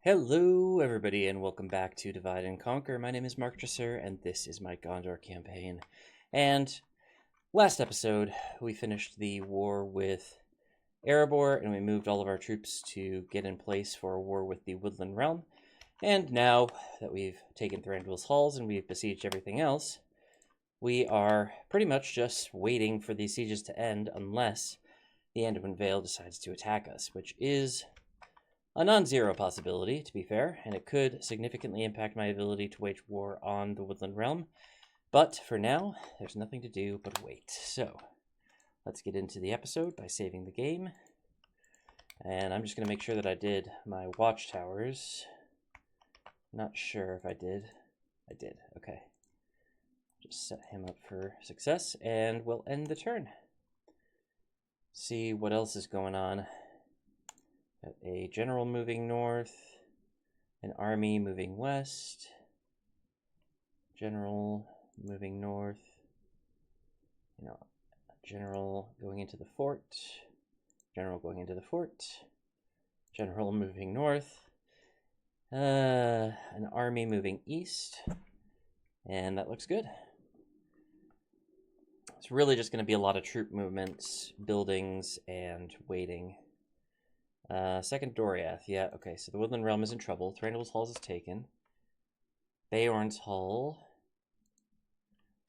Hello, everybody, and welcome back to Divide and Conquer. My name is Mark Dresser, and this is my Gondor campaign. And last episode, we finished the war with Erebor, and we moved all of our troops to get in place for a war with the Woodland Realm. And now that we've taken Thranduil's halls and we've besieged everything else, we are pretty much just waiting for these sieges to end unless the Anduin Vale decides to attack us, which is a non-zero possibility, to be fair, and it could significantly impact my ability to wage war on the Woodland Realm. But for now, there's nothing to do but wait. So, let's get into the episode by saving the game. And I'm just going to make sure that I did my watchtowers. Not sure if I did. I did, okay. Just set him up for success, and we'll end the turn. See what else is going on. Got a general moving north, an army moving west, general moving north, general going into the fort, general going into the fort, general moving north, an army moving east, and that looks good. It's really just going to be a lot of troop movements, buildings, and waiting. Second Doriath, yeah, okay, so the Woodland Realm is in trouble. Thranduil's Halls is taken. Beorn's Hall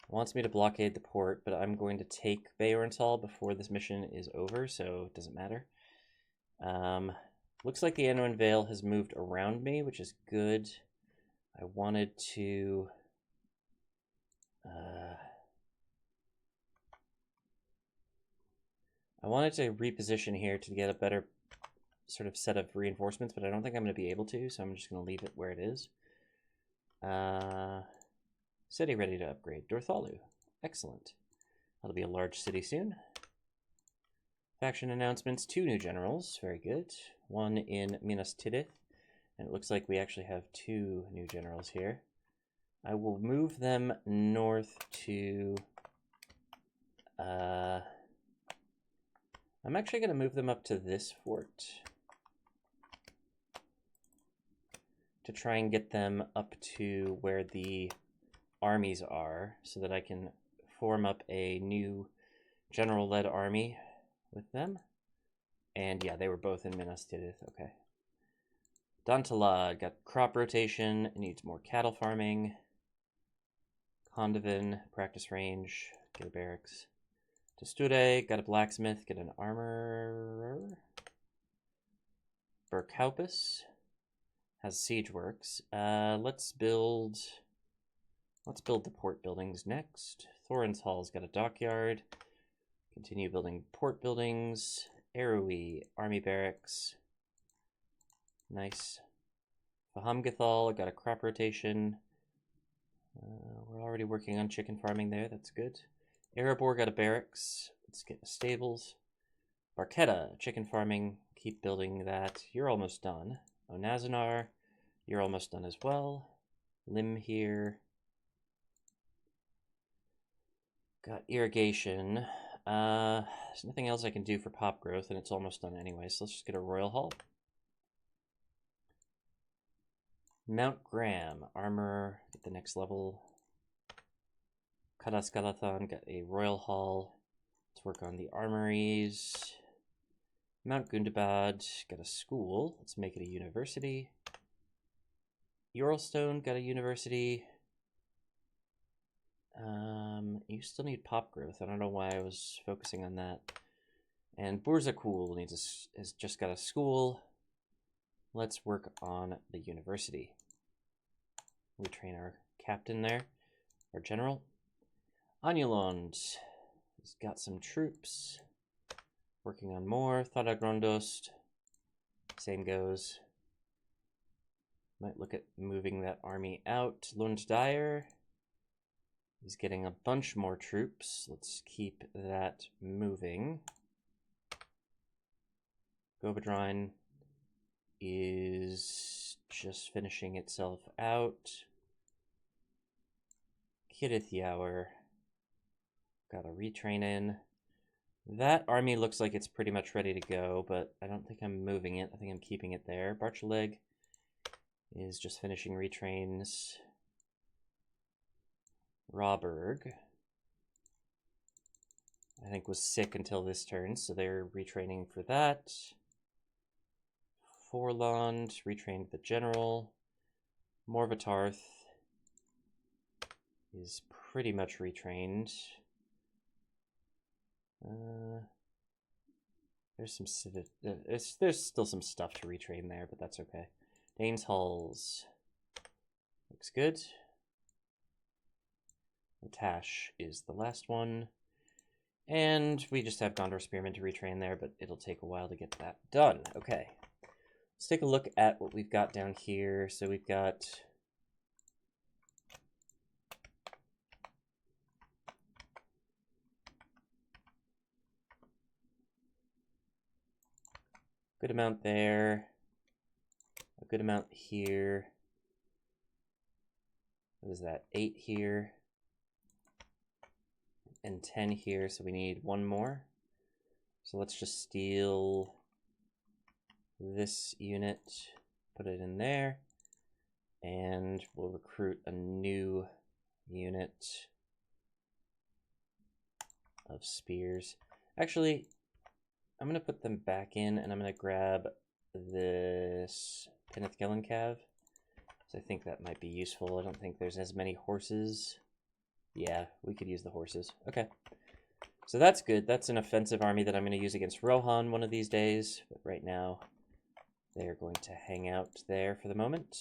wants me to blockade the port, but I'm going to take Beorn's Hall before this mission is over, so it doesn't matter. Looks like the Anduin Vale has moved around me, which is good. I wanted to reposition here to get a better sort of set of reinforcements, but I don't think I'm going to be able to, so I'm just going to leave it where it is. City ready to upgrade. Dorthalu. Excellent. That'll be a large city soon. Faction announcements. 2 new generals. Very good. 1 in Minas Tirith. And it looks like we actually have 2 new generals here. I will move them north to... I'm actually going to move them up to this fort to try and get them up to where the armies are so that I can form up a new general-led army with them. And yeah, they were both in Minas Tirith, okay. Dantalad got crop rotation, needs more cattle farming. Condovin, practice range, get a barracks. Steward, got a blacksmith, get an armorer. Burkhaupus has siege works. Let's build the port buildings next. Thorin's Hall's got a dockyard. Continue building port buildings. Erui, army barracks. Nice. Fahamgathal got a crop rotation. We're already working on chicken farming there. That's good. Erebor got a barracks. Let's get the stables. Barketta, chicken farming. Keep building that. You're almost done. Onazanar, you're almost done as well. Lim here. Got irrigation. There's nothing else I can do for pop growth, and it's almost done anyway, so let's just get a royal hall. Mount Graham, armor, get the next level. Kadaskalathon, got a royal hall. Let's work on the armories. Mount Gundabad, got a school. Let's make it a university. Yorlstone, got a university. You still need pop growth. I don't know why I was focusing on that. And Burzakul has just got a school. Let's work on the university. We train our captain there, our general. Anulond has got some troops. Working on more. Thadagrondost, same goes. Might look at moving that army out. Lunddyer is getting a bunch more troops. Let's keep that moving. Gobadrine is just finishing itself out. Kidithyaur got a retrain in. That army looks like it's pretty much ready to go, but I don't think I'm moving it. I think I'm keeping it there. Barchaleg is just finishing retrains. Rawburg, I think, was sick until this turn, so they're retraining for that. Forlond retrained the general. Morvatarth is pretty much retrained. There's still some stuff to retrain there, but that's okay. Dane's Halls looks good. Tash is the last one. And we just have Gondor Spearmen to retrain there, but it'll take a while to get that done. Okay. Let's take a look at what we've got down here. So we've got a good amount there, a good amount here. What is that? 8 here. And 10 here, so we need 1 more. So let's just steal this unit, put it in there, and we'll recruit a new unit of spears. Actually, I'm going to put them back in, and I'm going to grab this Penithgellencav. So I think that might be useful. I don't think there's as many horses. Yeah, we could use the horses. Okay. So that's good. That's an offensive army that I'm going to use against Rohan one of these days. But right now, they're going to hang out there for the moment.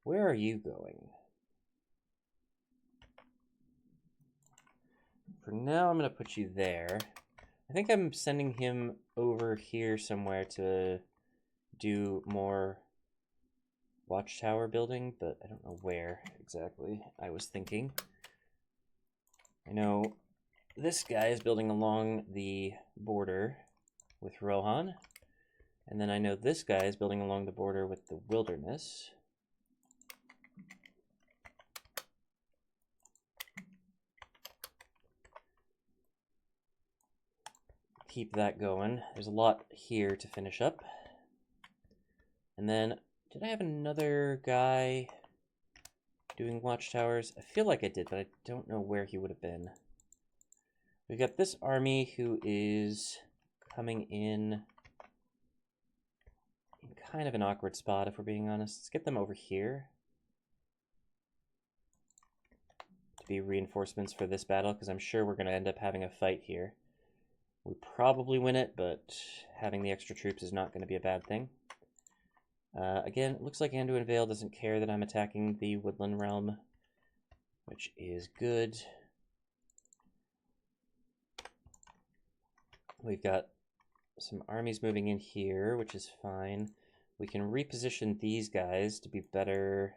Where are you going? For now, I'm going to put you there. I think I'm sending him over here somewhere to do more watchtower building, but I don't know where exactly I was thinking. I know this guy is building along the border with Rohan, and then I know this guy is building along the border with the wilderness. Keep that going. There's a lot here to finish up. And then did I have another guy doing watchtowers? I feel like I did, but I don't know where he would have been. We've got this army who is coming in kind of an awkward spot, if we're being honest. Let's get them over here to be reinforcements for this battle, because I'm sure we're going to end up having a fight here. We probably win it, but having the extra troops is not going to be a bad thing. Again, it looks like Anduin Vale doesn't care that I'm attacking the Woodland Realm, which is good. We've got some armies moving in here, which is fine. We can reposition these guys to be better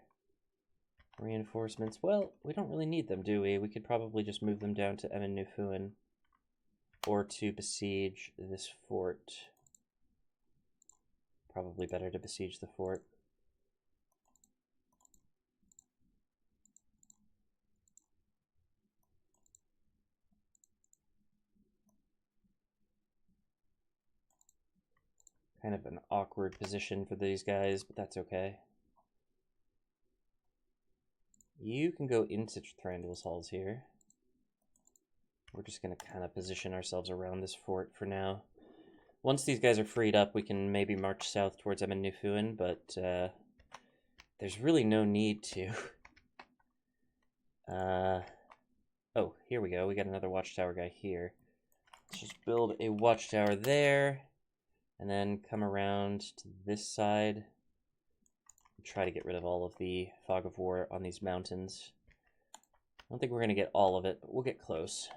reinforcements. Well, we don't really need them, do we? We could probably just move them down to Emin Nufuin or to besiege this fort. Probably better to besiege the fort. Kind of an awkward position for these guys, but that's okay. You can go into Thranduil's Halls here. We're just going to kind of position ourselves around this fort for now. Once these guys are freed up, we can maybe march south towards Emin Nufuin, but there's really no need to. Oh, here we go. We got another watchtower guy here. Let's just build a watchtower there, and then come around to this side. Try to get rid of all of the fog of war on these mountains. I don't think we're going to get all of it, but we'll get close.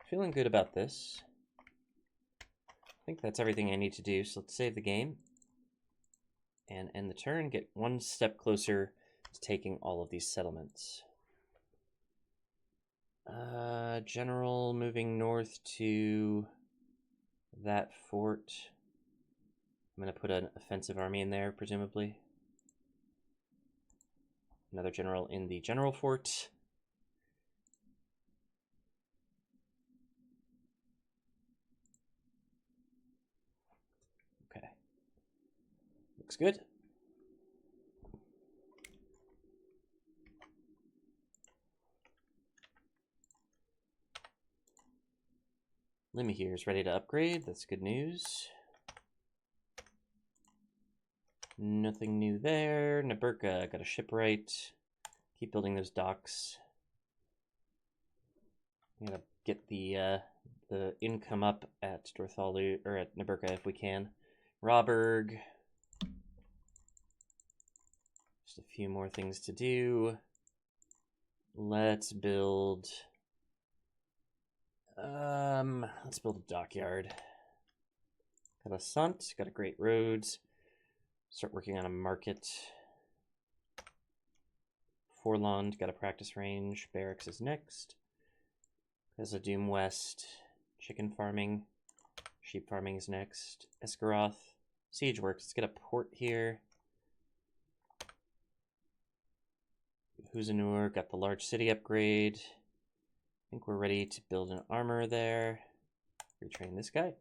Feeling good about this. I think that's everything I need to do, so let's save the game and end the turn, get one step closer to taking all of these settlements. General moving north to that fort. I'm going to put an offensive army in there, presumably. Another general in the general fort. Looks good. Limmy here is ready to upgrade. That's good news. Nothing new there. Naburka got a shipwright. Keep building those docks. I'm gonna get the income up at Dorthalu or at Naburka if we can. Robberg. Just a few more things to do. Let's build. Let's build a dockyard. Got a sunt. Got a great roads. Start working on a market. Forlond, got a practice range. Barracks is next. There's a Doom West. Chicken farming. Sheep farming is next. Esgaroth. Siege works. Let's get a port here. Huzanur got the large city upgrade. I think we're ready to build an armor there. Retrain this guy.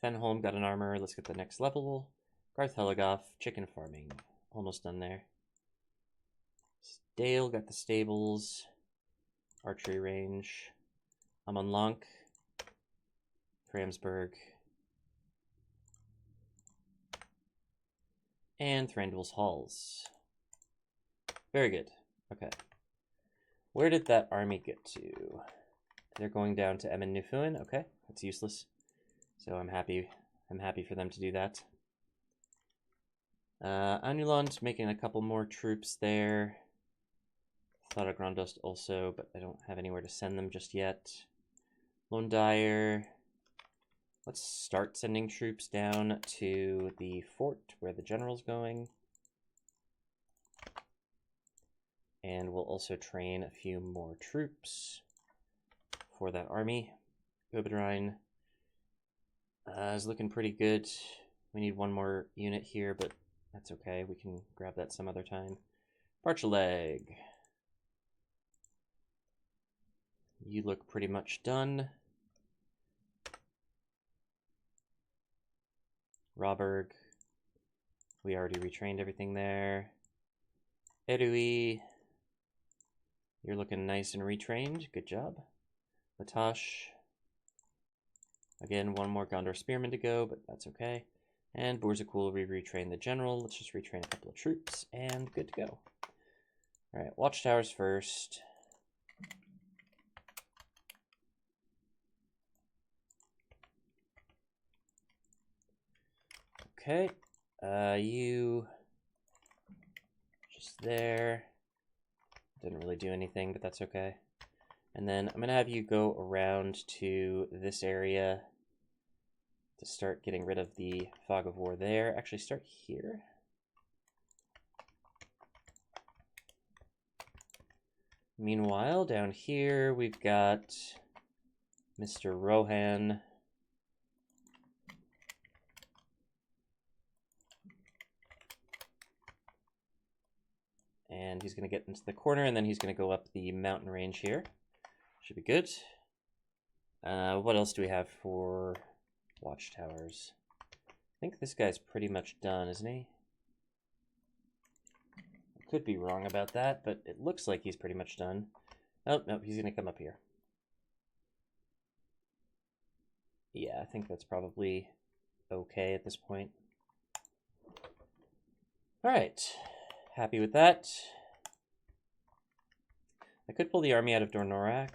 Fenholm got an armor. Let's get the next level. Garth Heligoth, chicken farming. Almost done there. Dale got the stables. Archery range. Amon Lonk. Framsburg. And Thranduil's Halls. Very good. Okay. Where did that army get to? They're going down to Emyn Newfoon. Okay, that's useless. So I'm happy for them to do that. Anuland's making a couple more troops there. Thought Grondost also, but I don't have anywhere to send them just yet. Londire. Let's start sending troops down to the fort where the general's going. And we'll also train a few more troops for that army. Gobadrine is looking pretty good. We need one more unit here, but that's okay. We can grab that some other time. Barchaleg. You look pretty much done. Robberg. We already retrained everything there. Erui. You're looking nice and retrained. Good job. Latash. Again, one more Gondor Spearman to go, but that's okay. And Borzakul, we retrain the general. Let's just retrain a couple of troops, and good to go. All right, watchtowers first. Okay, you just there. Didn't really do anything, but that's okay. And then I'm gonna have you go around to this area to start getting rid of the fog of war there. Actually, start here. Meanwhile, down here, we've got Mr. Rohan. And he's going to get into the corner, and then he's going to go up the mountain range here. Should be good. What else do we have for watchtowers? I think this guy's pretty much done, isn't he? I could be wrong about that, but it looks like he's pretty much done. Oh, no, he's going to come up here. Yeah, I think that's probably okay at this point. All right. Happy with that. I could pull the army out of Dornorak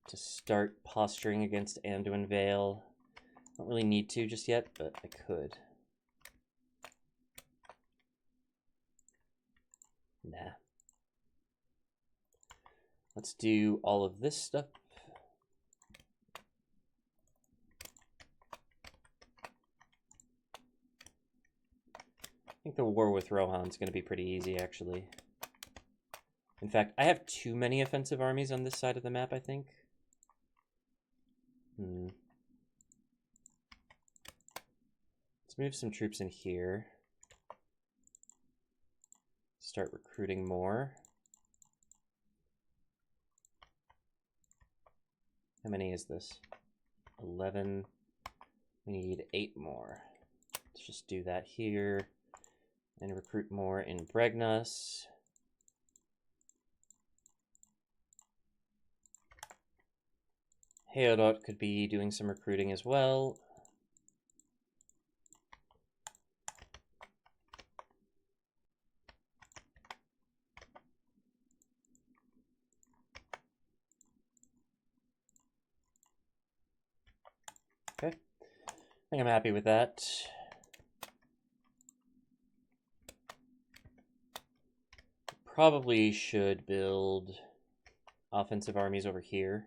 to start posturing against Anduin Vale. Don't really need to just yet, but I could. Nah. Let's do all of this stuff. I think the war with Rohan's going to be pretty easy, actually. In fact, I have too many offensive armies on this side of the map, I think. Let's move some troops in here. Start recruiting more. How many is this? 11. We need 8 more. Let's just do that here. And recruit more in Bregnas. Heodot could be doing some recruiting as well. Okay, I think I'm happy with that. Probably should build offensive armies over here,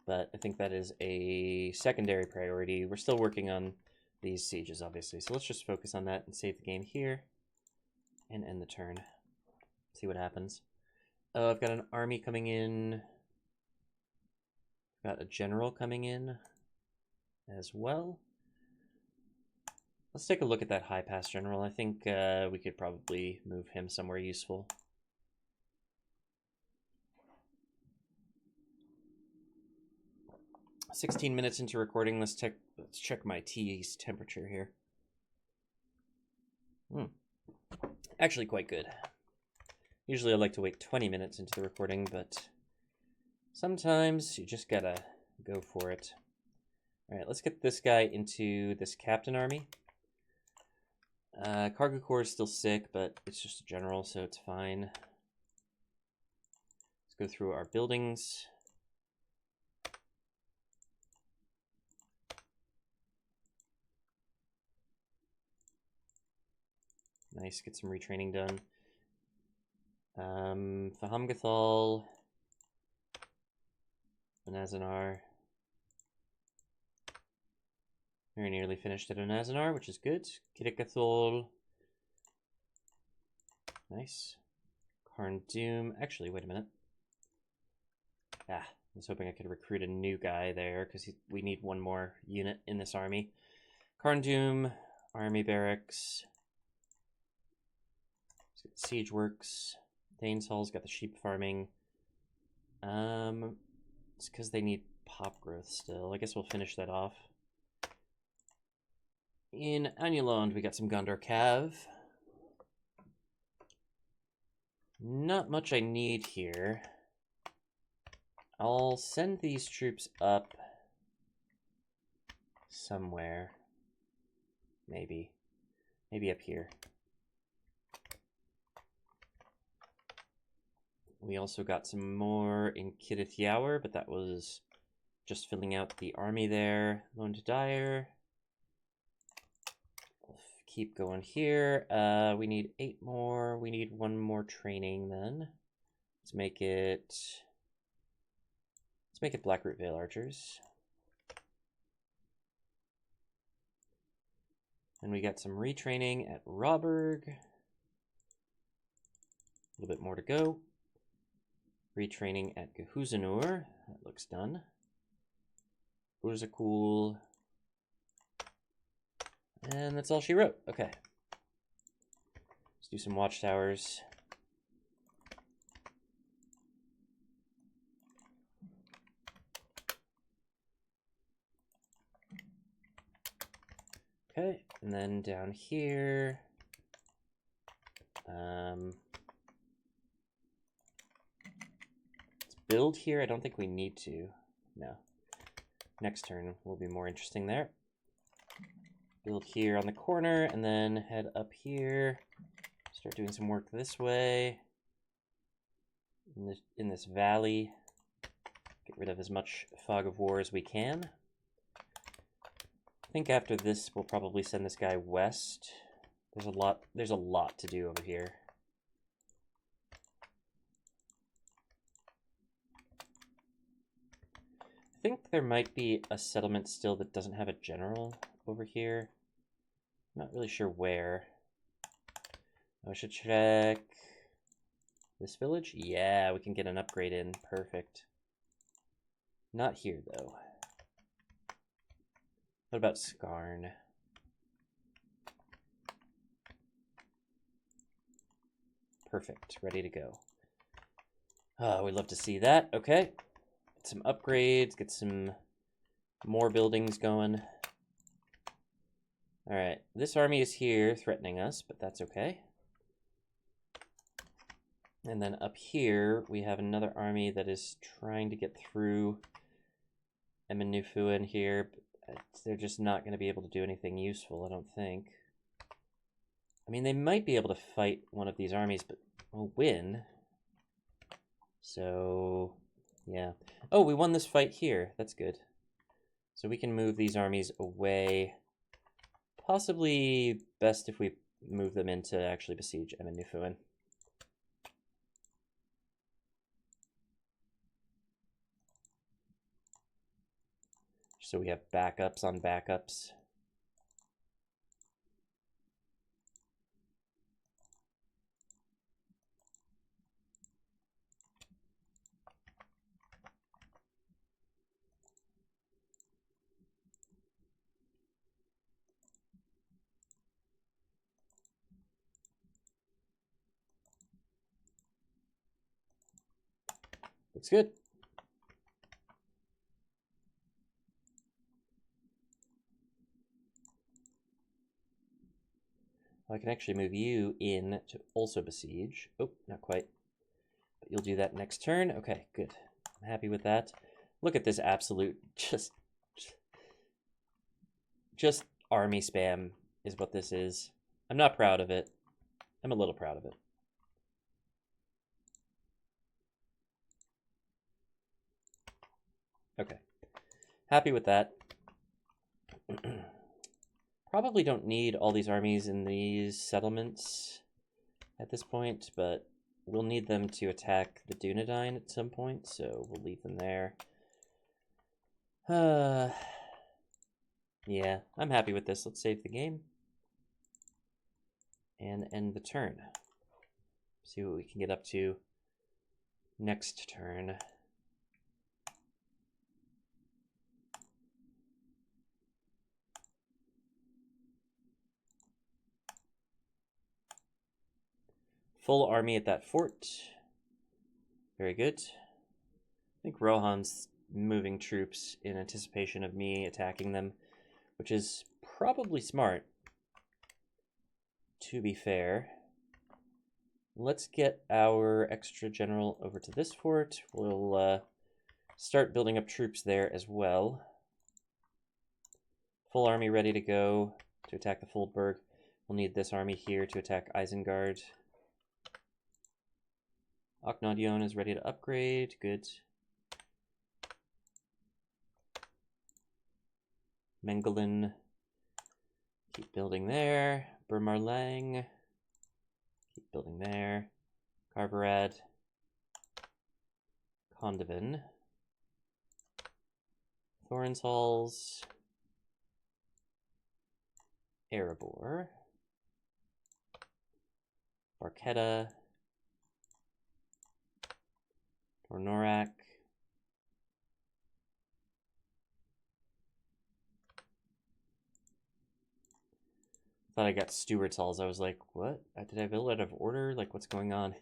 but I think that is a secondary priority. We're still working on these sieges, obviously, so let's just focus on that and save the game here and end the turn. See what happens. I've got an army coming in. Got a general coming in as well. Let's take a look at that high pass general. I think we could probably move him somewhere useful. "16 minutes into recording. Let's check my tea's temperature here. Actually quite good. Usually I like to wait 20 minutes into the recording, but sometimes you just gotta go for it. All right, let's get this guy into this captain army. Cargo Corps is still sick, but it's just a general, so it's fine. Let's go through our buildings. Nice, get some retraining done. Fahamgathal, Anazanar. Very nearly finished at Anazanar, which is good. Kidikathol. Nice. Karn Doom. Actually, wait a minute. I was hoping I could recruit a new guy there, because we need one more unit in this army. Karn Doom, Army Barracks. Siege Works. Dane's Hall's got the sheep farming. It's because they need pop growth still. I guess we'll finish that off. In Anulond, we got some Gondor Cav. Not much I need here. I'll send these troops up somewhere. Maybe up here. We also got some more in Kidith Yower, but that was just filling out the army there. Lone to Dire. We'll keep going here. We need 8 more. We need 1 more training then. Let's make it Blackroot Vale Archers. And we got some retraining at Rawburg. A little bit more to go. Retraining at Gehuzanur. That looks done. Urzakul. And that's all she wrote. Okay. Let's do some watchtowers. Okay, and then down here, let's build here. I don't think we need to. No. Next turn will be more interesting there. Build here on the corner, and then head up here. Start doing some work this way. In this valley. Get rid of as much fog of war as we can. I think after this, we'll probably send this guy west. There's a lot to do over here. I think there might be a settlement still that doesn't have a general over here. Not really sure where. I should check this village. Yeah, we can get an upgrade in. Perfect. Not here, though. What about Skarn? Perfect. Ready to go. Oh, we'd love to see that. Okay. Get some upgrades. Get some more buildings going. Alright, this army is here threatening us, but that's okay. And then up here, we have another army that is trying to get through Emmanufuin here. But they're just not going to be able to do anything useful, I don't think. I mean, they might be able to fight one of these armies, but we'll win. So, yeah. Oh, we won this fight here. That's good. So we can move these armies away. Possibly best if we move them in to actually besiege Emmanufuin. So we have backups on backups. Looks good. I can actually move you in to also besiege. Oh, not quite. But you'll do that next turn. Okay, good. I'm happy with that. Look at this absolute just army spam is what this is. I'm not proud of it. I'm a little proud of it. Okay. Happy with that. Probably don't need all these armies in these settlements at this point, but we'll need them to attack the Dunedain at some point, so we'll leave them there. Yeah, I'm happy with this. Let's save the game. And end the turn. See what we can get up to next turn. Full army at that fort. Very good. I think Rohan's moving troops in anticipation of me attacking them, which is probably smart, to be fair. Let's get our extra general over to this fort. We'll start building up troops there as well. Full army ready to go to attack the Foldburg. We'll need this army here to attack Isengard. Aknodion is ready to upgrade. Good. Mengelin. Keep building there. Burmarlang. Keep building there. Carverad. Condivin. Thorin's Halls. Erebor. Barketta. Tornorak. Thought I got Steward's Halls. I was like, what? Did I build out of order? Like, what's going on?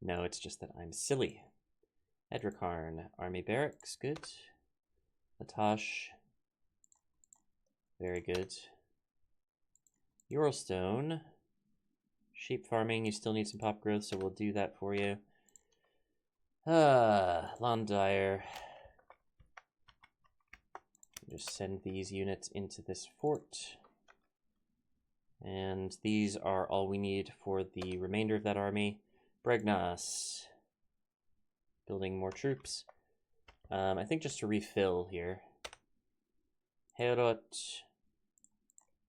No, it's just that I'm silly. Edricarn. Army Barracks. Good. Latosh. Very good. Yorlstone. Sheep farming. You still need some pop growth, so we'll do that for you. Londire. Just send these units into this fort. And these are all we need for the remainder of that army. Bregnas. Building more troops. I think just to refill here. Herot.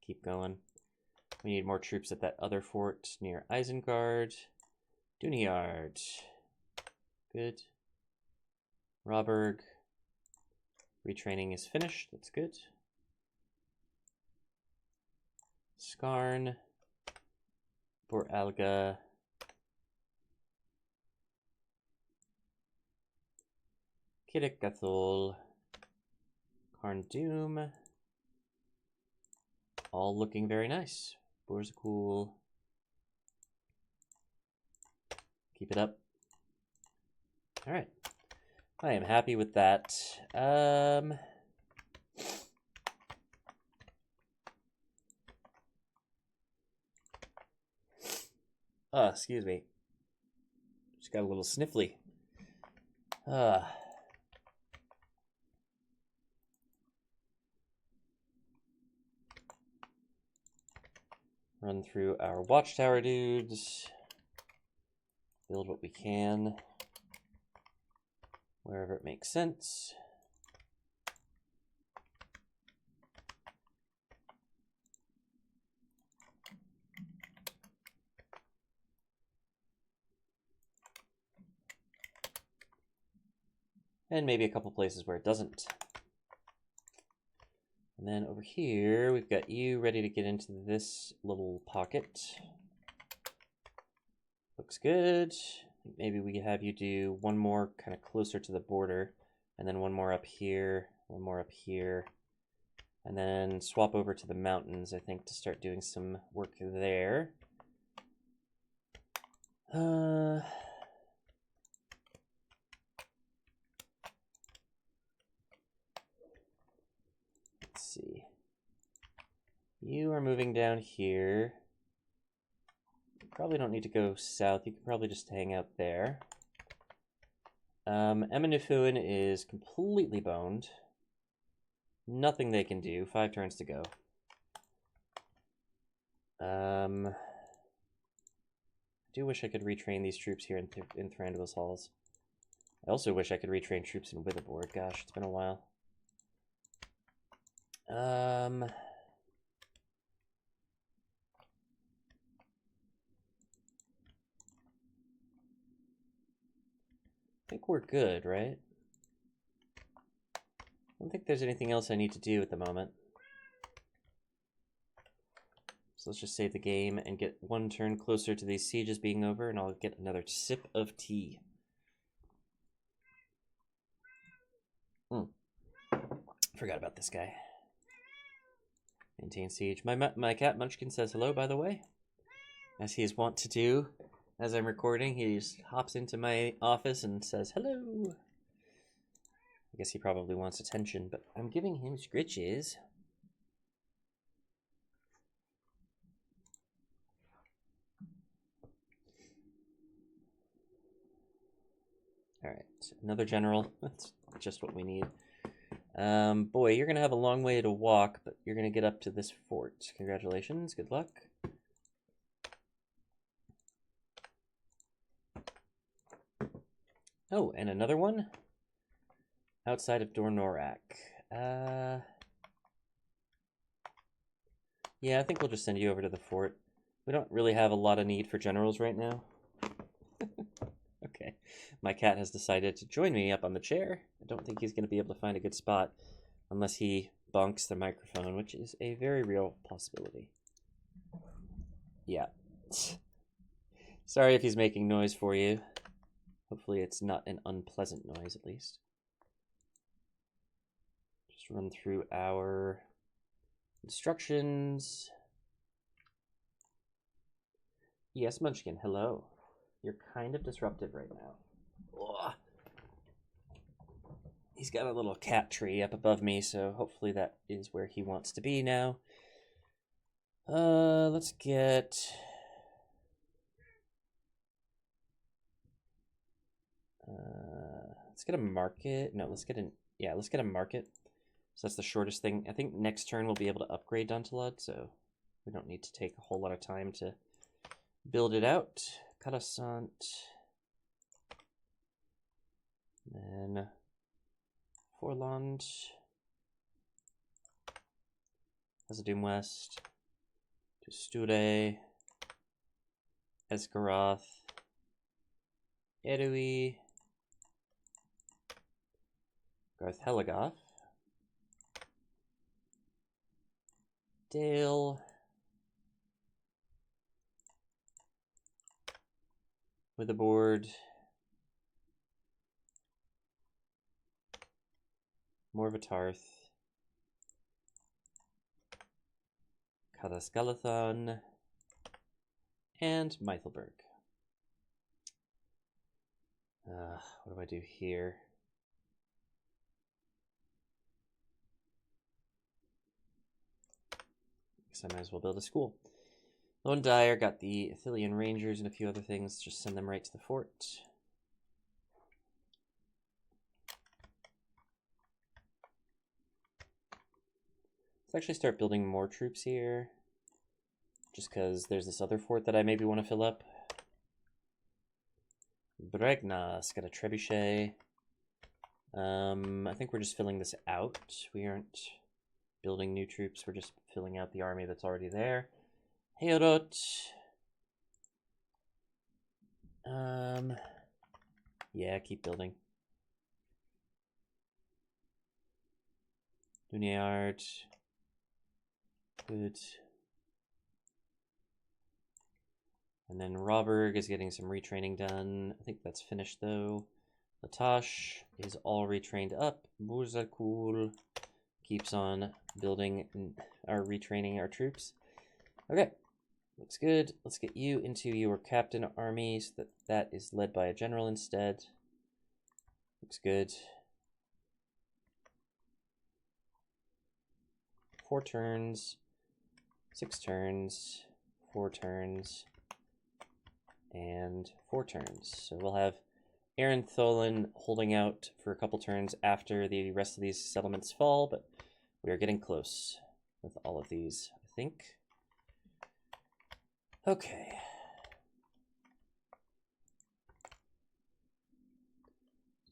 Keep going. We need more troops at that other fort near Isengard. Duniyard. Good. Roberg. Retraining is finished. That's good. Skarn. Boralga. Kiddick Gathol. Carndoom. All looking very nice. Borzakul. Keep it up. All right. I am happy with that. Excuse me. Just got a little sniffly. Run through our watchtower dudes. Build what we can wherever it makes sense. And maybe a couple places where it doesn't. And then over here, we've got you ready to get into this little pocket. Looks good. Maybe we have you do one more kind of closer to the border, and then one more up here, one more up here, and then swap over to the mountains, I think, to start doing some work there. Let's see. You are moving down here. You probably don't need to go south. You can probably just hang out there. Eminifuin is completely boned. Nothing they can do. 5 turns to go. I do wish I could retrain these troops here in Thranduil's halls. I also wish I could retrain troops in Witherboard. Gosh, it's been a while. I think we're good, right? I don't think there's anything else I need to do at the moment. So let's just save the game and get one turn closer to these sieges being over, and I'll get another sip of tea. Forgot about this guy. Maintain siege. My cat Munchkin says hello, by the way. As he is wont to do. As I'm recording, he just hops into my office and says hello. I guess he probably wants attention, but I'm giving him scritches. Alright, another general. That's just what we need. Boy, you're going to have a long way to walk, but you're going to get up to this fort. Congratulations. Good luck. Oh, and another one outside of Dornorak. Yeah, I think we'll just send you over to the fort. We don't really have a lot of need for generals right now. Okay, my cat has decided to join me up on the chair. I don't think he's going to be able to find a good spot unless he bonks the microphone, which is a very real possibility. Yeah. Sorry if he's making noise for you. Hopefully it's not an unpleasant noise, at least. Just run through our instructions. Yes, Munchkin, hello. You're kind of disruptive right now. Ugh. He's got a little cat tree up above me, so hopefully that is where he wants to be now. Let's get... let's get a market. No, let's get an... Yeah, let's get a market. So that's the shortest thing. I think next turn we'll be able to upgrade Duntalud, so we don't need to take a whole lot of time to build it out. Coruscant. Then Forlond. Hazadum West. To Steward. Esgaroth. Erui. Garth Heligoth. Dale. Witherboard. Morvatarth. Kadaskalathon. And Mythelberg. What do I do here? I guess I might as well build a school. Lone Dyer got the Athelian Rangers and a few other things. Just send them right to the fort. Let's actually start building more troops here. Just because there's this other fort that I maybe want to fill up. Bregnas got a trebuchet. I think we're just filling this out. We aren't building new troops. We're just filling out the army that's already there. Heorot. Yeah, keep building. Dunyard. Good. And then Robberg is getting some retraining done. I think that's finished though. Latash is all retrained up. Burzakul keeps on building our retraining our troops. Okay, looks good. Let's get you into your captain army so that is led by a general instead. Looks good. 4 turns, 6 turns, 4 turns, and 4 turns. So we'll have Aaron Tholen holding out for a couple turns after the rest of these settlements fall, but we are getting close with all of these, I think. Okay.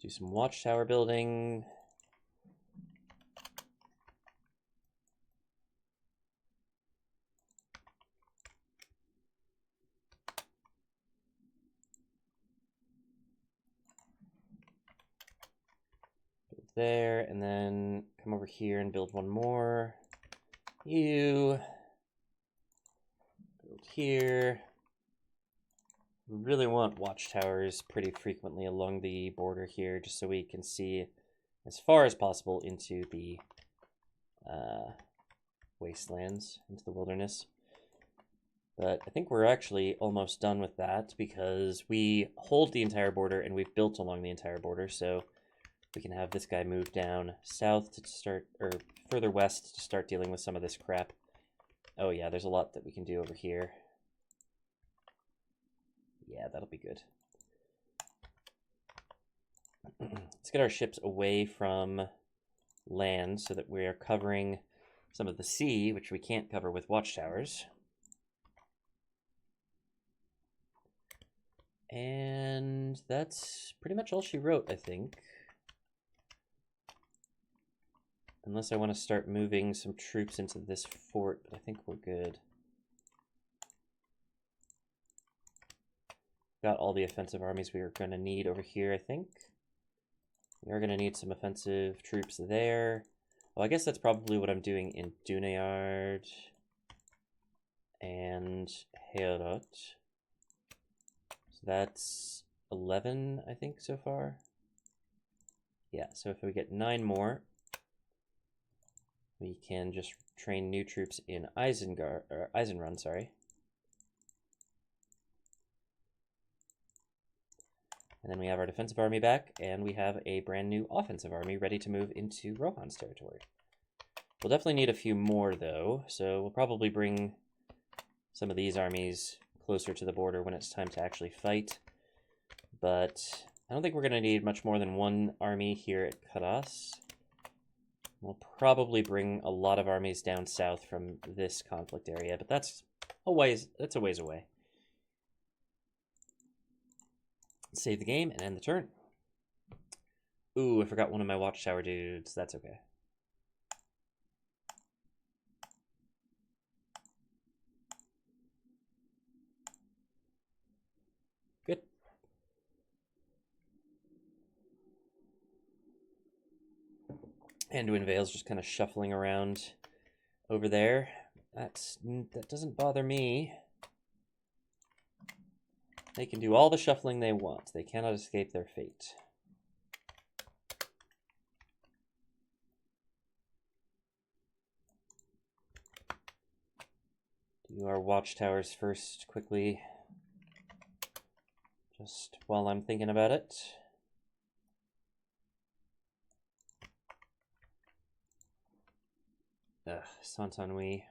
Do some watchtower building. There, and then come over here and build one more. You build here. We really want watchtowers pretty frequently along the border here, just so we can see as far as possible into the wastelands, into the wilderness. But I think we're actually almost done with that because we hold the entire border and we've built along the entire border, so we can have this guy move down south to start, or further west to start dealing with some of this crap. Oh yeah, there's a lot that we can do over here. Yeah, that'll be good. Let's get our ships away from land so that we are covering some of the sea, which we can't cover with watchtowers. And that's pretty much all she wrote, I think. Unless I want to start moving some troops into this fort, but I think we're good. Got all the offensive armies we are going to need over here, I think. We are going to need some offensive troops there. Well, I guess that's probably what I'm doing in Dunayard and Heorot. So that's 11, I think, so far. Yeah, so if we get 9 more, we can just train new troops in Eisenrun, sorry. And then we have our defensive army back, and we have a brand new offensive army ready to move into Rohan's territory. We'll definitely need a few more, though, so we'll probably bring some of these armies closer to the border when it's time to actually fight. But I don't think we're going to need much more than 1 army here at Karas. We'll probably bring a lot of armies down south from this conflict area, but that's a ways away. Save the game and end the turn. Ooh, I forgot one of my watchtower dudes. That's okay. Good. Anduin Vale's just kind of shuffling around over there. That doesn't bother me. They can do all the shuffling they want. They cannot escape their fate. Do our watchtowers first, quickly. Just while I'm thinking about it. Saint-Anouilh.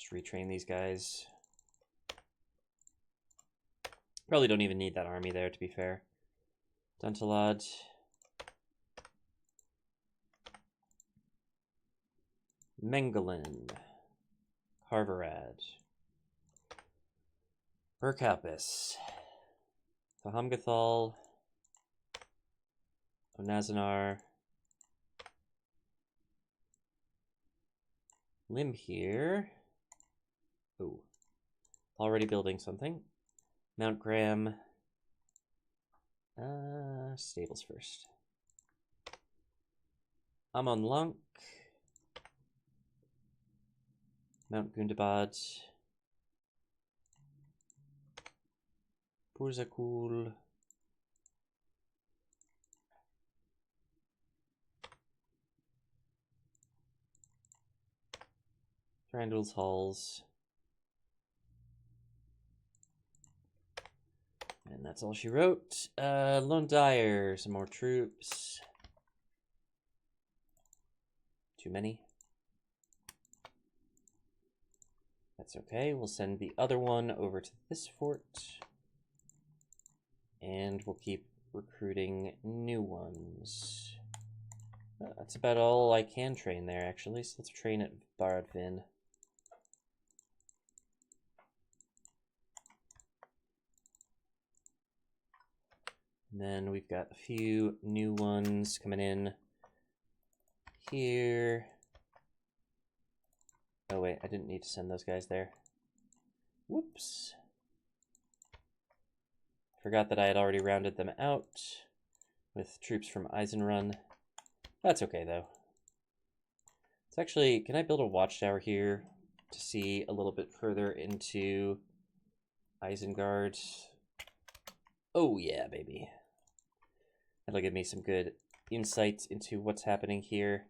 Just retrain these guys. Probably don't even need that army there, to be fair. Duntalad. Mengelin. Harvarad. Burkapis. Fahamgathal. Onazanar. Lim here. Ooh. Already building something. Mount Graham. Stables first. Amon Lunk. Mount Gundabad. Purzakul. Randall's Halls. And that's all she wrote. Lone Dyer, some more troops. Too many. That's okay. We'll send the other one over to this fort. And we'll keep recruiting new ones. That's about all I can train there, actually. So let's train at Baradvin. And then we've got a few new ones coming in here. Oh wait, I didn't need to send those guys there. Whoops. Forgot that I had already rounded them out with troops from Eisenrun. That's okay though. It's actually, can I build a watchtower here to see a little bit further into Isengard? Oh yeah, baby. That'll give me some good insights into what's happening here.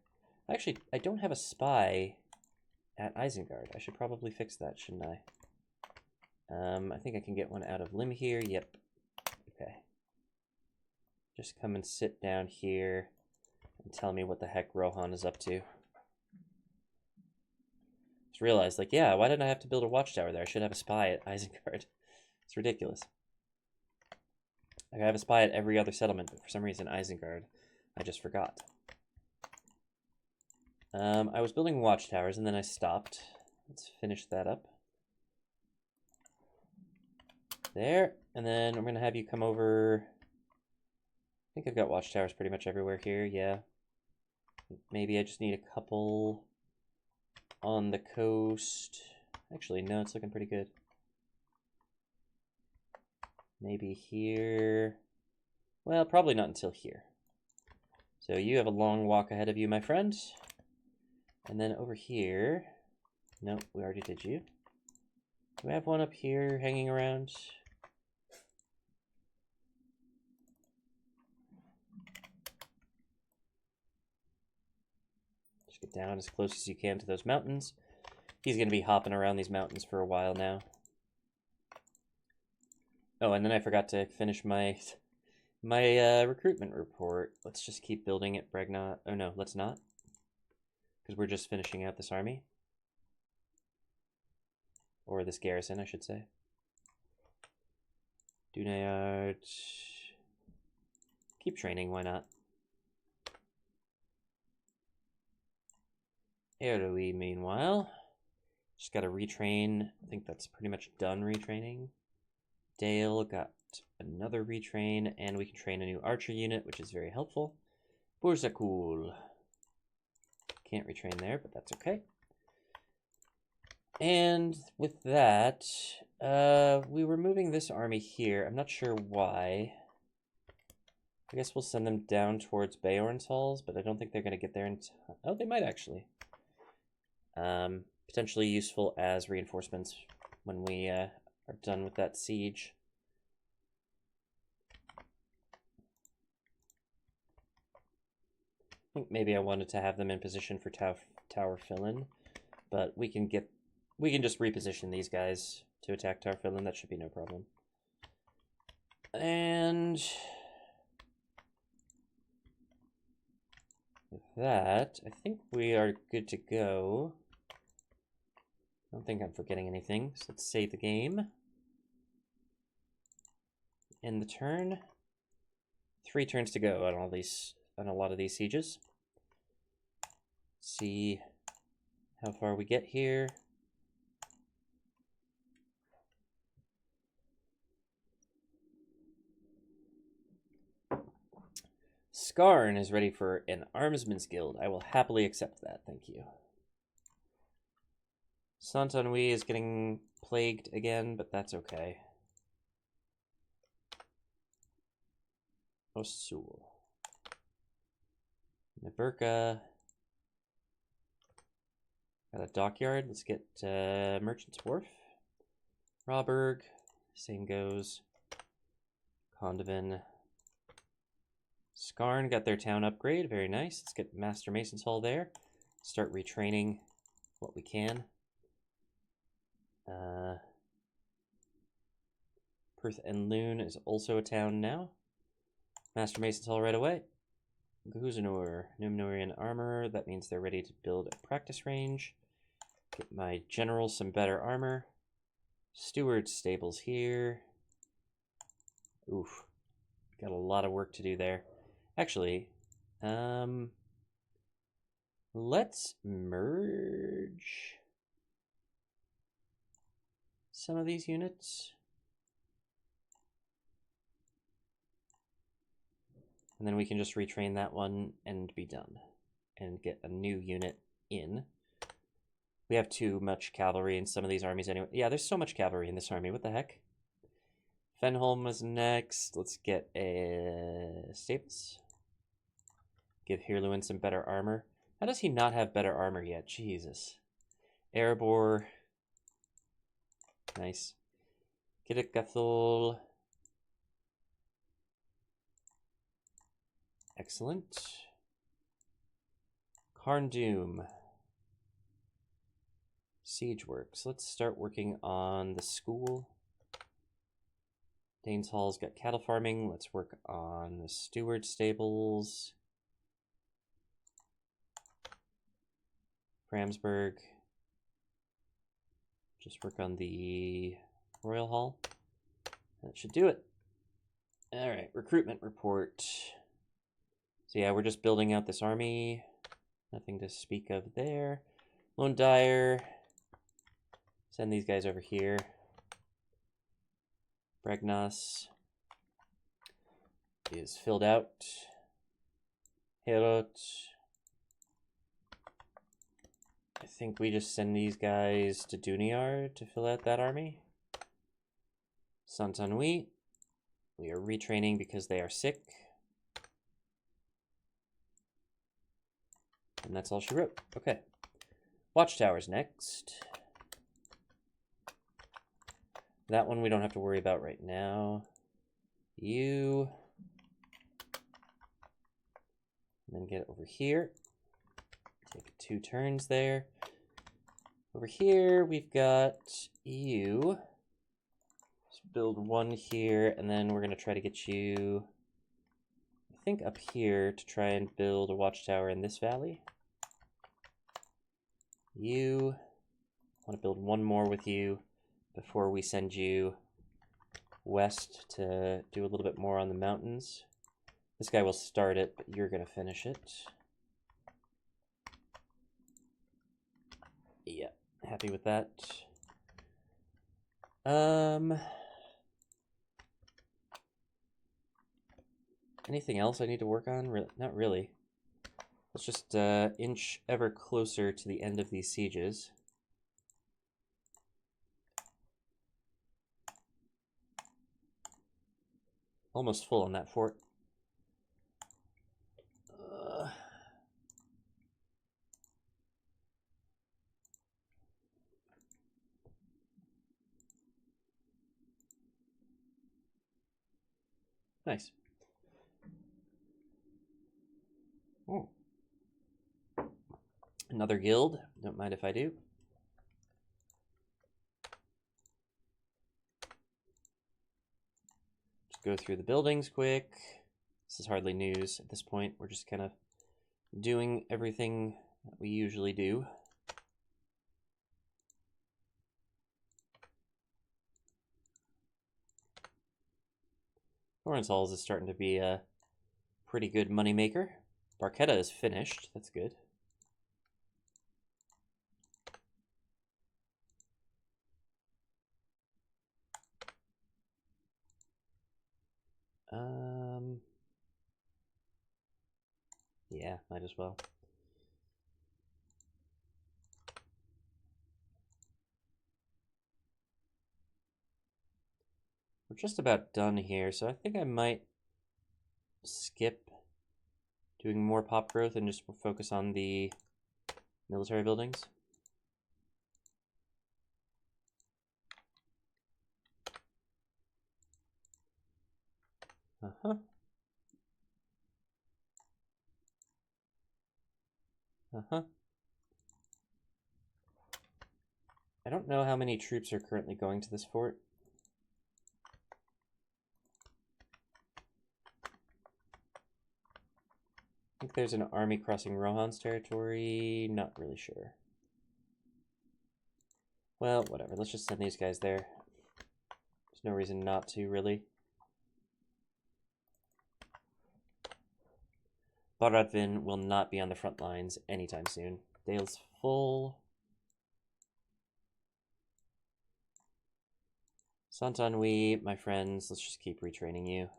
Actually, I don't have a spy at Isengard. I should probably fix that, shouldn't I? I think I can get one out of Lim here. Yep. Okay. Just come and sit down here and tell me what the heck Rohan is up to. Just realized, like, yeah, why didn't I have to build a watchtower there? I should have a spy at Isengard. It's ridiculous. Like, I have a spy at every other settlement, but for some reason Isengard, I just forgot. I was building watchtowers and then I stopped. Let's finish that up. There, and then I'm gonna have you come over. I think I've got watchtowers pretty much everywhere here, yeah. Maybe I just need a couple on the coast. Actually, no, it's looking pretty good. Maybe here. Well, probably not until here. So you have a long walk ahead of you, my friend. And then over here. Nope, we already did you. Do we have one up here hanging around? Just get down as close as you can to those mountains. He's going to be hopping around these mountains for a while now. Oh, and then I forgot to finish my recruitment report. Let's just keep building it, Bregnot. Oh no, let's not. Because we're just finishing out this army. Or this garrison, I should say. Dunayard. Keep training, why not? Eroi, meanwhile. Just got to retrain. I think that's pretty much done retraining. Dale got another retrain, and we can train a new archer unit, which is very helpful. Burzakul. Can't retrain there, but that's okay. And with that, we were moving this army here. I'm not sure why. I guess we'll send them down towards Beorn's Halls, but I don't think they're going to get there in time. Oh, they might actually. Potentially useful as reinforcements when we are done with that siege. I think maybe I wanted to have them in position for Tower Fill-In, but we can just reposition these guys to attack Tower Fill-In. That should be no problem. And with that, I think we are good to go. don't think I'm forgetting anything, so let's save the game. End the turn. 3 turns to go on a lot of these sieges. See how far we get here. Skarn is ready for an Armsman's Guild. I will happily accept that, thank you. Saint-Ennui is getting plagued again, but that's okay. Osul. Naburka. Got a dockyard. Let's get Merchant's Wharf. Rawburg. Same goes. Condovin. Skarn got their town upgrade. Very nice. Let's get Master Mason's Hall there. Start retraining what we can. Perth and Loon is also a town now. Master Mason's Hall right away. Guzanur, Numnorian armor. That means they're ready to build a practice range. Get my general some better armor. Steward stables here. Oof. Got a lot of work to do there. Actually, let's merge some of these units. And then we can just retrain that one and be done. And get a new unit in. We have too much cavalry in some of these armies anyway. Yeah, there's so much cavalry in this army. What the heck? Fenholm was next. Let's get a stables. Give Hirluin some better armor. How does he not have better armor yet? Jesus. Erebor. Nice. Get a Gathol. Excellent. Carndoom. Siege works. Let's start working on the school. Danes Hall's got cattle farming. Let's work on the Steward stables. Framsburg. Just work on the Royal Hall. That should do it. All right, recruitment report. So yeah, we're just building out this army. Nothing to speak of there. Lone Dyer. Send these guys over here. Bregnas is filled out. Herot. I think we just send these guys to Duniar to fill out that army. Saint-Ennui. We are retraining because they are sick. And that's all she wrote. Okay. Watchtowers next. That one we don't have to worry about right now. You. And then get it over here. Take 2 turns there. Over here, we've got you. Just build 1 here, and then we're going to try to get you, I think, up here to try and build a watchtower in this valley. You. I want to build 1 more with you before we send you west to do a little bit more on the mountains. This guy will start it, but you're going to finish it. Yeah, happy with that. Anything else I need to work on? Not really. Let's just inch ever closer to the end of these sieges. Almost full on that fort. Nice. Oh. Another guild. Don't mind if I do. Just go through the buildings quick. This is hardly news at this point. We're just kind of doing everything that we usually do. Torrance Halls is starting to be a pretty good moneymaker. Barchetta is finished. That's good. Yeah, might as well. We're just about done here, so I think I might skip doing more pop growth and just focus on the military buildings. Uh-huh. Uh-huh. I don't know how many troops are currently going to this fort. I think there's an army crossing Rohan's territory. Not really sure. Well, whatever. Let's just send these guys there. There's no reason not to, really. Baradvin will not be on the front lines anytime soon. Dale's full. Santanwi, my friends, let's just keep retraining you.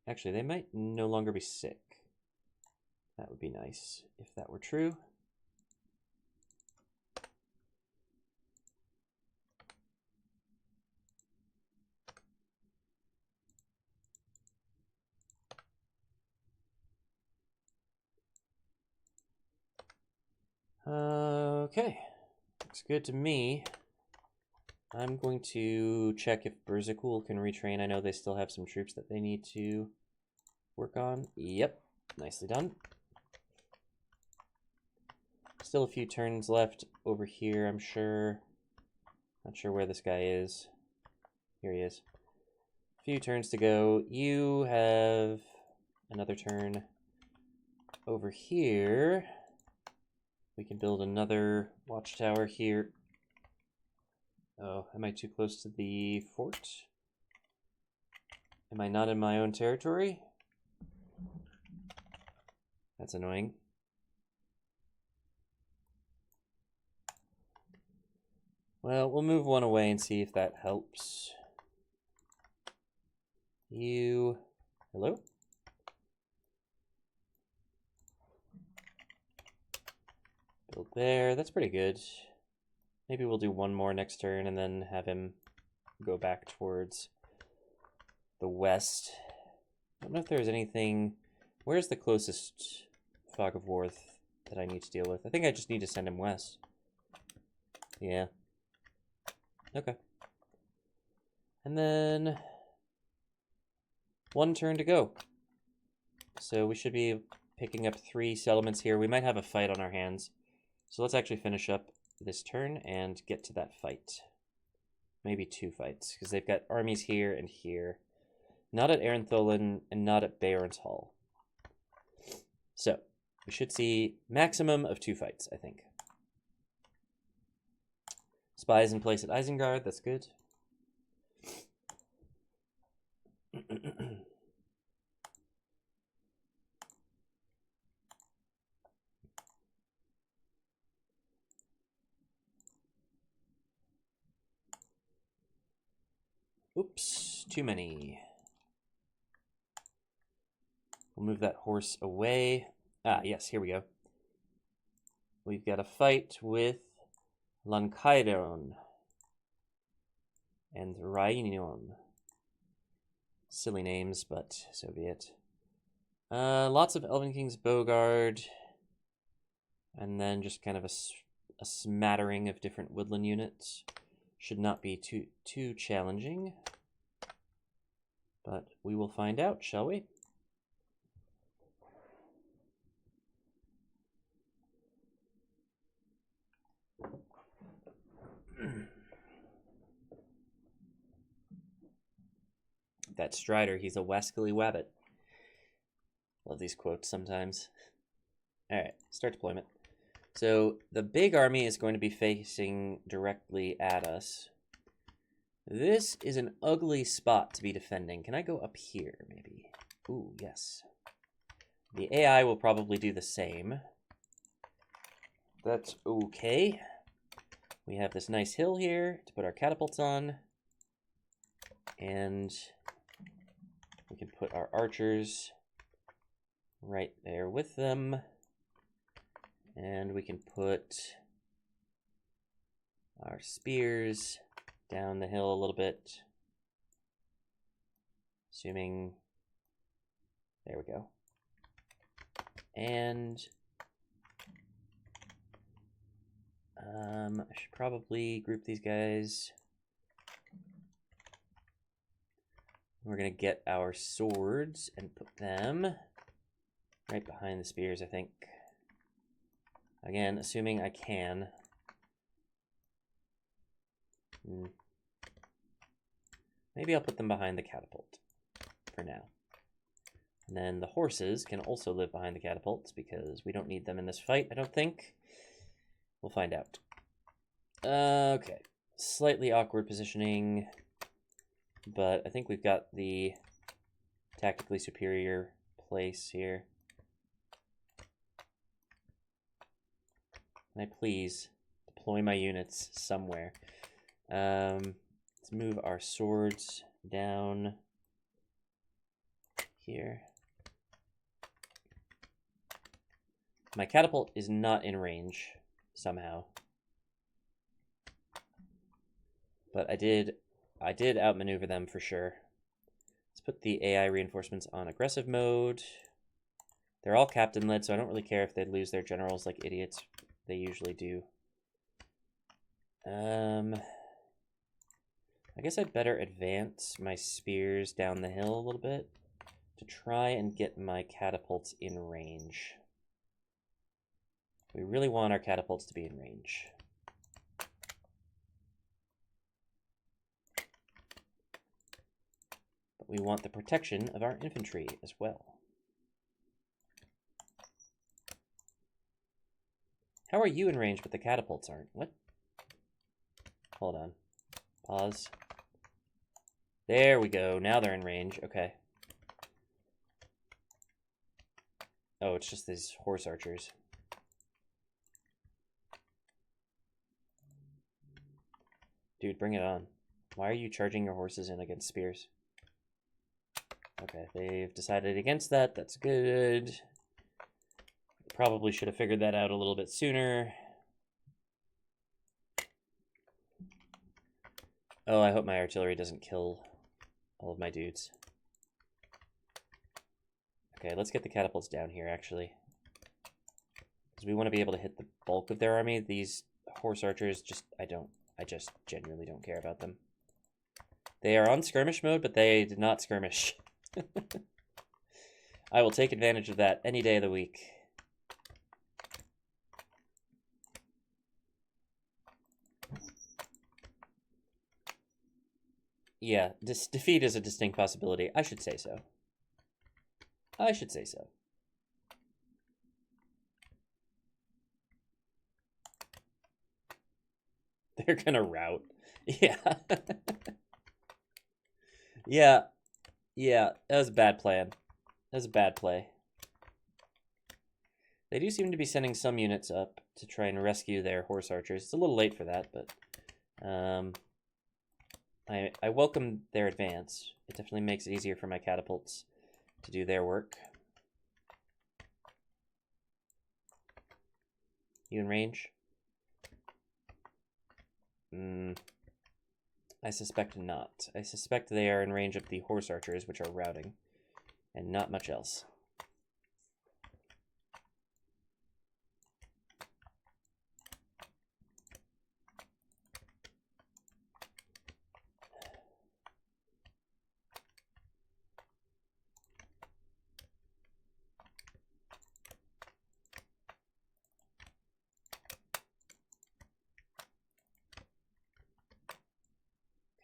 Actually, they might no longer be sick. That would be nice if that were true. Okay, looks good to me. I'm going to check if Berzakul can retrain. I know they still have some troops that they need to work on. Yep, nicely done. Still a few turns left over here, I'm sure. Not sure where this guy is. Here he is. A few turns to go. You have another turn over here. We can build another watchtower here. Oh, am I too close to the fort? Am I not in my own territory? That's annoying. Well, we'll move one away and see if that helps. You... Hello? Build there. That's pretty good. Maybe we'll do one more next turn and then have him go back towards the west. I don't know if there's anything... Where's the closest Fog of War that I need to deal with? I think I just need to send him west. Yeah. Okay. And then... one turn to go. So we should be picking up 3 settlements here. We might have a fight on our hands. So let's actually finish up this turn and get to that fight. Maybe 2 fights, because they've got armies here and here. Not at Arentholin and not at Baron's Hall. So, we should see maximum of 2 fights, I think. Spies in place at Isengard, that's good. Oops, too many. We'll move that horse away. Ah, yes, here we go. We've got a fight with Lankairon and Rainion. Silly names, but so be it. Lots of Elvenking's Bogard, and then just kind of a smattering of different woodland units. Should not be too challenging, but we will find out, shall we? That Strider, he's a wascally wabbit. Love these quotes sometimes. Alright, start deployment. So the big army is going to be facing directly at us. This is an ugly spot to be defending. Can I go up here, maybe? Ooh, yes. The AI will probably do the same. That's okay. We have this nice hill here to put our catapults on. And we can put our archers right there with them. And we can put our spears down the hill a little bit. Assuming, there we go. And I should probably group these guys. We're gonna get our swords and put them right behind the spears, I think. Again, assuming I can. Maybe I'll put them behind the catapult for now. And then the horses can also live behind the catapults because we don't need them in this fight, I don't think. We'll find out. Okay. Slightly awkward positioning, but I think we've got the tactically superior place here. Can I please deploy my units somewhere? Let's move our swords down here. My catapult is not in range somehow. But I did outmaneuver them for sure. Let's put the AI reinforcements on aggressive mode. They're all captain led, so I don't really care if they lose their generals like idiots. They usually do. I guess I'd better advance my spears down the hill a little bit to try and get my catapults in range. We really want our catapults to be in range. But we want the protection of our infantry as well. How are you in range but the catapults aren't? What? Hold on. Pause. There we go. Now they're in range. Okay. Oh, it's just these horse archers. Dude, bring it on. Why are you charging your horses in against spears? Okay, they've decided against that. That's good. Probably should have figured that out a little bit sooner. Oh, I hope my artillery doesn't kill all of my dudes. Okay, let's get the catapults down here, actually. Because we want to be able to hit the bulk of their army. These horse archers, I just genuinely don't care about them. They are on skirmish mode, but they did not skirmish. I will take advantage of that any day of the week. Yeah, this defeat is a distinct possibility. I should say so. I should say so. They're gonna rout. Yeah. Yeah. Yeah, that was a bad plan. That was a bad play. They do seem to be sending some units up to try and rescue their horse archers. It's a little late for that, but I welcome their advance. It definitely makes it easier for my catapults to do their work. You in range? I suspect not. I suspect they are in range of the horse archers, which are routing, and not much else.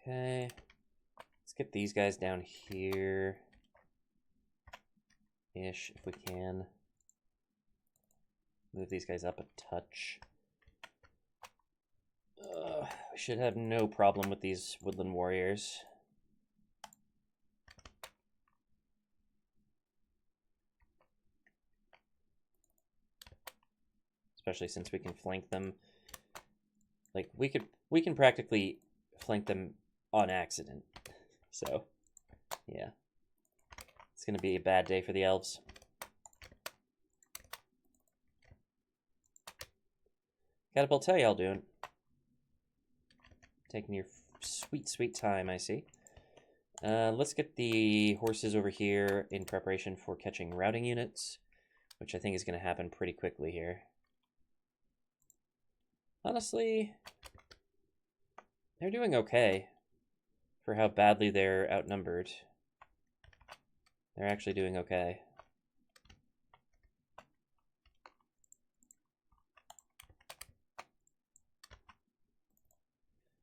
Okay, let's get these guys down here-ish if we can. Move these guys up a touch. We should have no problem with these woodland warriors. Especially since we can flank them. Like, we can practically flank them on accident. So, yeah. It's going to be a bad day for the elves. Catapult, how y'all doing? Taking your sweet, sweet time, I see. Let's get the horses over here in preparation for catching routing units, which I think is going to happen pretty quickly here. Honestly, they're doing okay for how badly they're outnumbered. They're actually doing okay.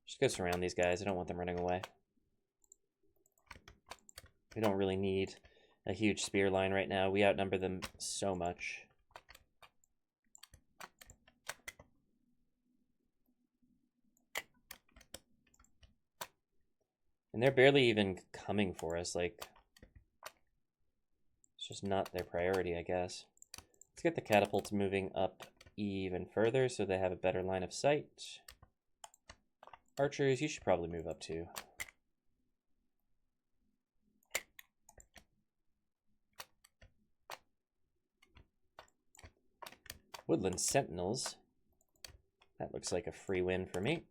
Just go surround these guys. I don't want them running away. We don't really need a huge spear line right now. We outnumber them so much. And they're barely even coming for us. Like, it's just not their priority, I guess. Let's get the catapults moving up even further so they have a better line of sight. Archers, you should probably move up too. Woodland Sentinels. That looks like a free win for me.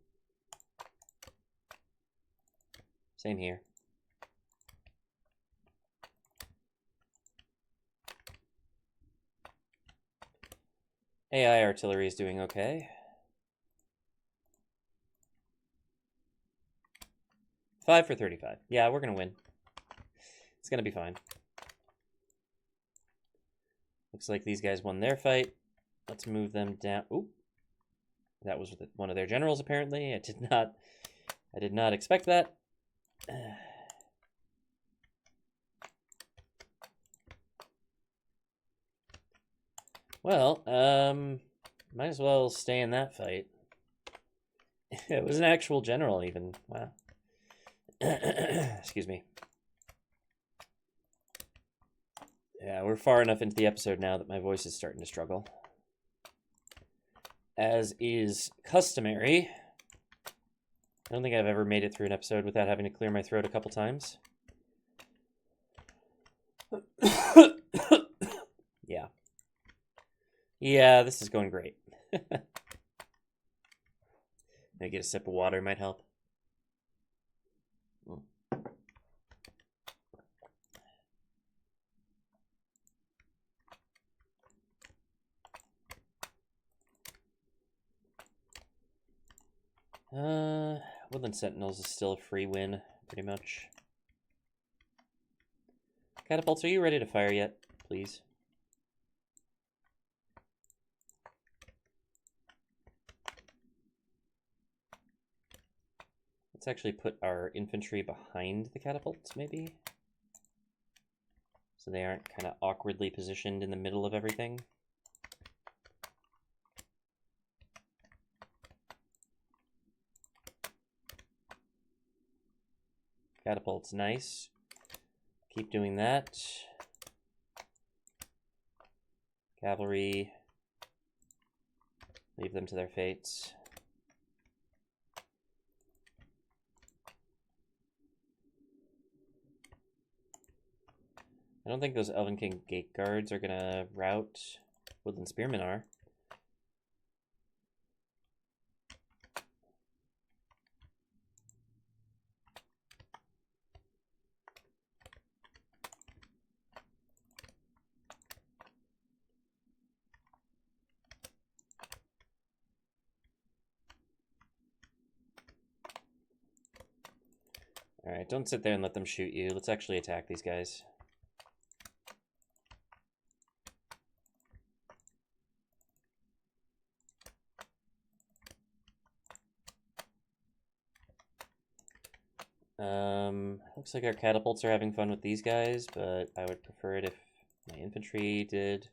Same here. AI artillery is doing okay. 5 for 35. Yeah, we're going to win. It's going to be fine. Looks like these guys won their fight. Let's move them down. Ooh. That was one of their generals, apparently. I did not expect that. Well, might as well stay in that fight. It was an actual general, even. Wow. Excuse me. Yeah, we're far enough into the episode now that my voice is starting to struggle. As is customary. I don't think I've ever made it through an episode without having to clear my throat a couple times. Yeah. Yeah, this is going great. Maybe get a sip of water might help. Woodland Sentinels is still a free win, pretty much. Catapults, are you ready to fire yet, please? Let's actually put our infantry behind the catapults, maybe? So they aren't kind of awkwardly positioned in the middle of everything. Catapult's nice. Keep doing that. Cavalry. Leave them to their fates. I don't think those Elvenking gate guards are gonna rout. Woodland Spearmen are. Alright, don't sit there and let them shoot you. Let's actually attack these guys. Looks like our catapults are having fun with these guys, but I would prefer it if my infantry did.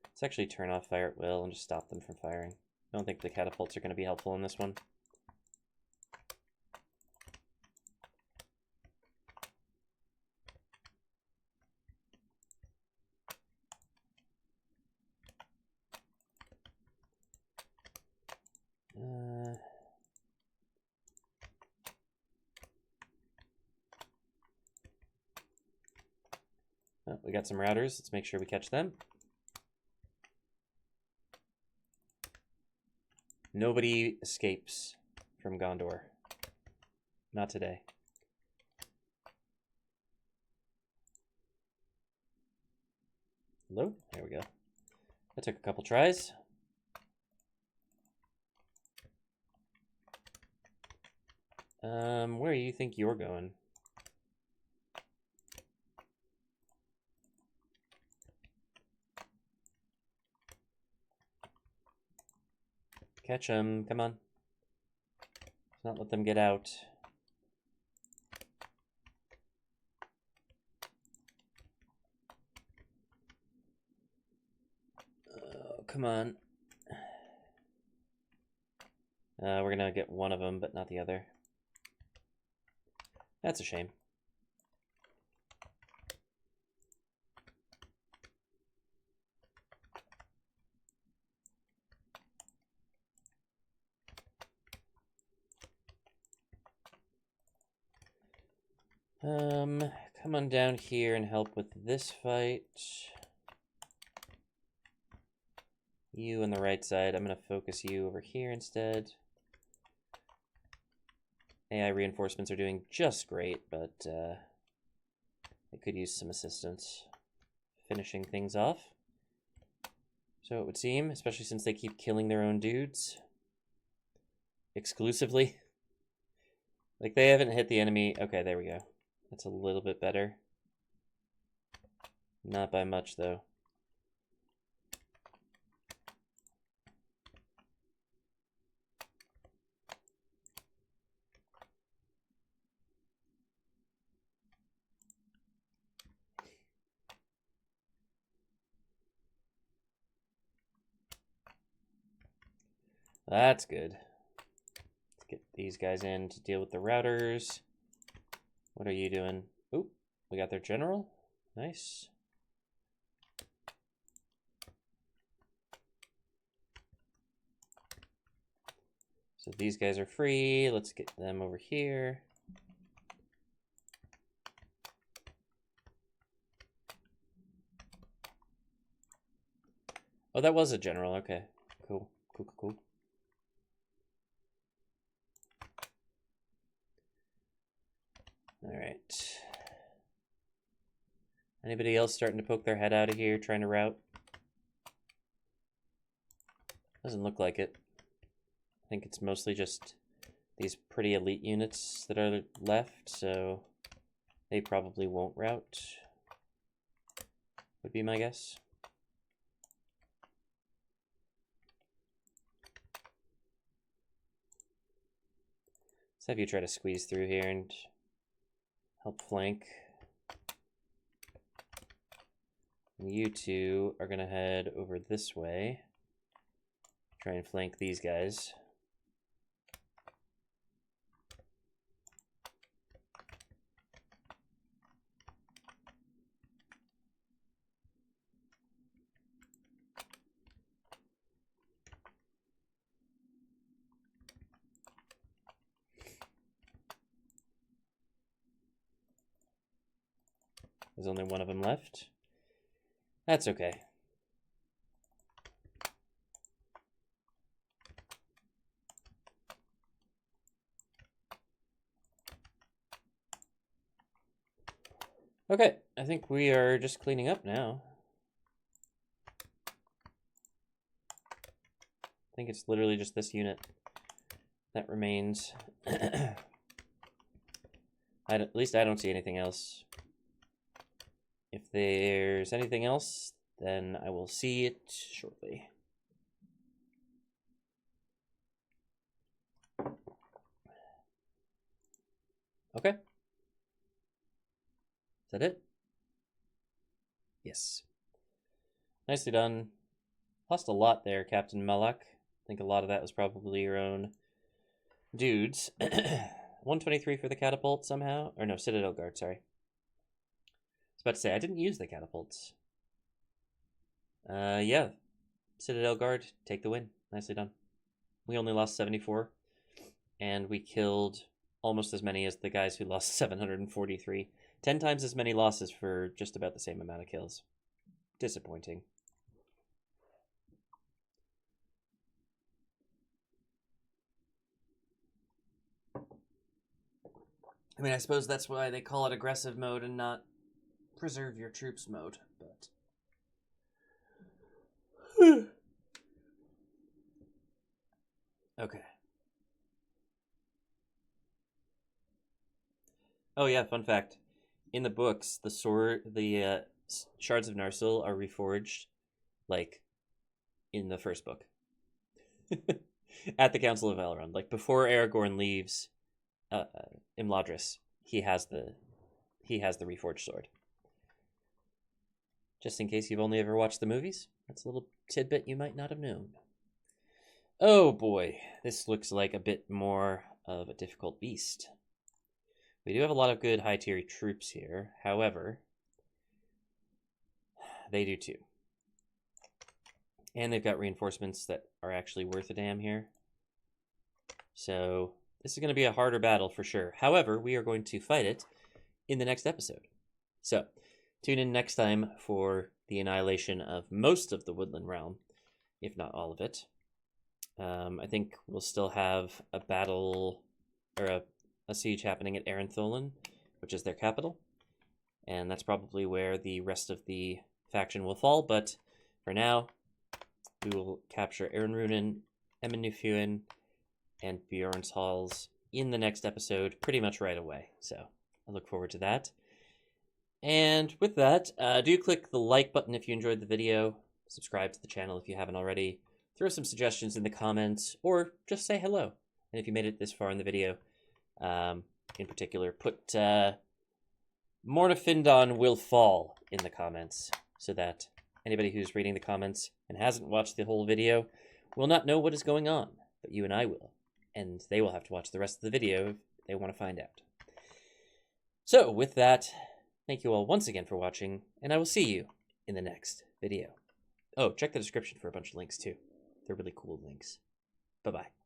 Let's actually turn off fire at will and just stop them from firing. I don't think the catapults are going to be helpful in this one. Oh, we got some routers. Let's make sure we catch them. Nobody escapes from Gondor. Not today. Hello? There we go. That took a couple tries. Where do you think you're going? Catch them, come on. Let's not let them get out. Oh, come on. We're gonna get one of them, but not the other. That's a shame. Come on down here and help with this fight. You on the right side. I'm gonna focus you over here instead. AI reinforcements are doing just great, but I could use some assistance finishing things off. So it would seem, especially since they keep killing their own dudes exclusively. Like, they haven't hit the enemy. Okay, there we go. That's a little bit better. Not by much, though. That's good. Let's get these guys in to deal with the routers. What are you doing? Oop, we got their general. Nice. So these guys are free. Let's get them over here. Oh, that was a general. Okay, cool. Cool. All right. Anybody else starting to poke their head out of here, trying to route? Doesn't look like it. I think it's mostly just these pretty elite units that are left, so they probably won't route, would be my guess. Let's have you try to squeeze through here and help flank. And you two are gonna head over this way. Try and flank these guys. There's only one of them left. That's okay. Okay, I think we are just cleaning up now. I think it's literally just this unit that remains. At least I don't see anything else. If there's anything else, then I will see it shortly. Okay. Is that it? Yes. Nicely done. Lost a lot there, Captain Malak. I think a lot of that was probably your own dudes. 123 for the catapult somehow. Or no, Citadel Guard, sorry. I was about to say, I didn't use the catapults. Yeah. Citadel Guard, take the win. Nicely done. We only lost 74. And we killed almost as many as the guys who lost 743. 10 times as many losses for just about the same amount of kills. Disappointing. I mean, I suppose that's why they call it aggressive mode and not preserve your troops mode, but... Okay. Oh yeah, fun fact. In the books, the shards of Narsil are reforged, like, in the first book. At the Council of Elrond. Like, before Aragorn leaves Imladris, he has the reforged sword. Just in case you've only ever watched the movies, that's a little tidbit you might not have known. Oh boy, this looks like a bit more of a difficult beast. We do have a lot of good high-tier troops here. However, they do too. And they've got reinforcements that are actually worth a damn here. So this is going to be a harder battle for sure. However, we are going to fight it in the next episode. So tune in next time for the annihilation of most of the Woodland Realm, if not all of it. I think we'll still have a battle, or a siege happening at Arentholin, which is their capital. And that's probably where the rest of the faction will fall. But for now, we will capture Erenrunen, Emenufuen, and Bjorn's Halls in the next episode pretty much right away. So I look forward to that. And with that, do click the like button if you enjoyed the video. Subscribe to the channel if you haven't already. Throw some suggestions in the comments, or just say hello. And if you made it this far in the video, in particular, put Mornafindon will fall in the comments, so that anybody who's reading the comments and hasn't watched the whole video will not know what is going on, but you and I will. And they will have to watch the rest of the video if they want to find out. So, with that, thank you all once again for watching, and I will see you in the next video. Oh, check the description for a bunch of links too. They're really cool links. Bye-bye.